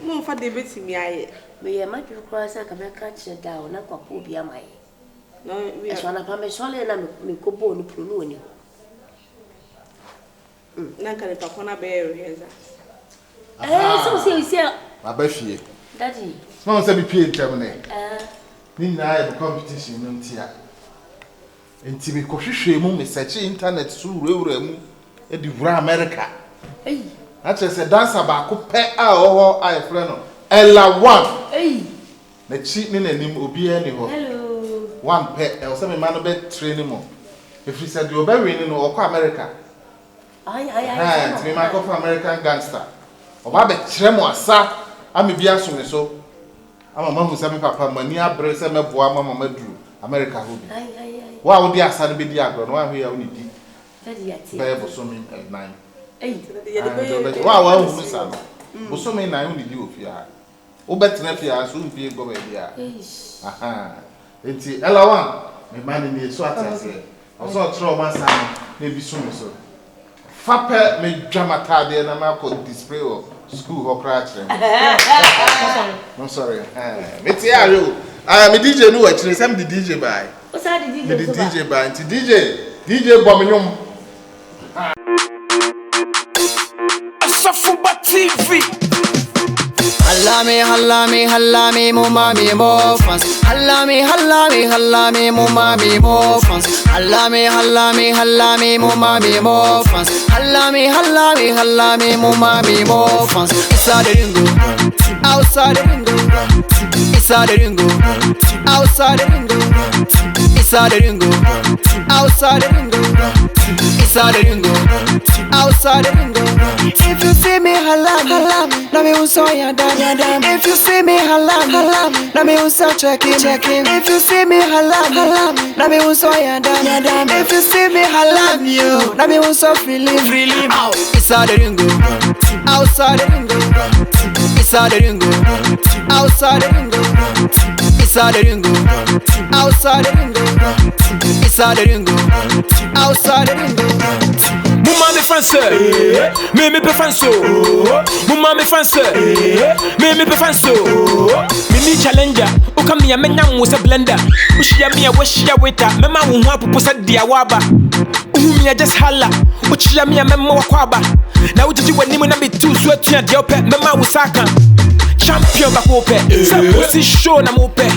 Mum for the bit me, I may a might require some catch it down, not for be a my. No, we are one upon my solid and me go bone pruning. Nanka Papa Bear has so see, my best Daddy. Small semi paid Germany. Nina have a competition in Tia. And Timmy Koshishimu is such internet through America. Hey, that's just a dancer back, pay our eye friend. Ella one. Hey, the cheating and him will be anyhow. hello. One pet, or some man of bed training more. If he said you're very in or America. To be my American gangster. Or Babby Tremor, sir. I'm a biasum so. I'm a man who said, Papa, Mania, Bressa, Mamma, Drew, America. Why would the son be the agron? Why we only did? Bear for so many at 9. 8. Wow, son. For so many, I only do if you are. Oh, better if you are soon be a go there. Aha. It's Ella one. My man in the swat. I saw trauma, son, maybe soon so. Fapper made dramata and I'm out display or school or crash. I'm sorry. It's you. I am a DJ. No, actually, I'm the DJ by. What's that? The DJ by DJ Bominum. Asafuba TV. Halami, mumami mo fans. Halami, mumami mo fans. Halami, mumami mo fans. Halami, mumami mo fans. Inside the ringo, outside the ringo. Inside the ringo, outside the ringo. Inside the ringo, outside the ringo. Inside the ringo, outside the ringo. If you see me halami, na me unso ya dam. If you see me halami, na me unso checking. If you see me halami, na me unso ya dam. If you see me halami, yo, na me unso feeling out. Inside the ringo, outside the ringo. Inside the ringo, outside the ringo. Inside the ringo, outside the ringo. Inside the ringo, outside the ringo. Mumma me fancy, me fancy. Mumma me fancy, me fancy. Me challenger, o come me a menya was a blender. Ushia me a washia waiter, mema who pusa diawaba. Me just holla, ushia me a memo kwaba. Now did you want him to be too sweaty at your pet, mema usaka. Champion bakope, some pussy show na mope.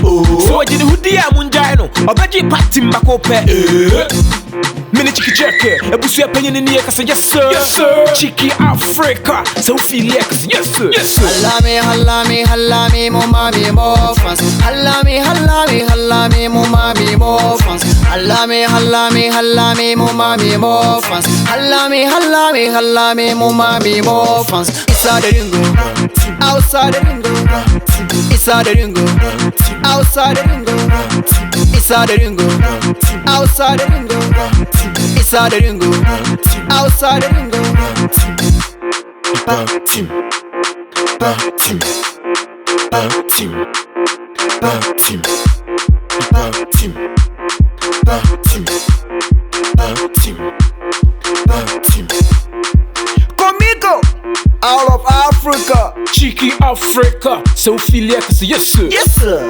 So I did who dear munjano, or veggie party bakope. Mini chicky checker, a bussy opinion in the ear, yes sir, Chicky Africa, so feel yes sir. Halami, mumami mo fans. Halami, mumami mo fans. Halami, mumami mo fans. Halami, mumami mo fans. Inside the ringo, outside the ringo. Inside the ringo, outside the ringo. Inside the ringo, outside the ringo. Inside the ringo, outside the ringo. Team. Comigo, out of Africa. Chicky Africa, so feel yes sir. Yes sir.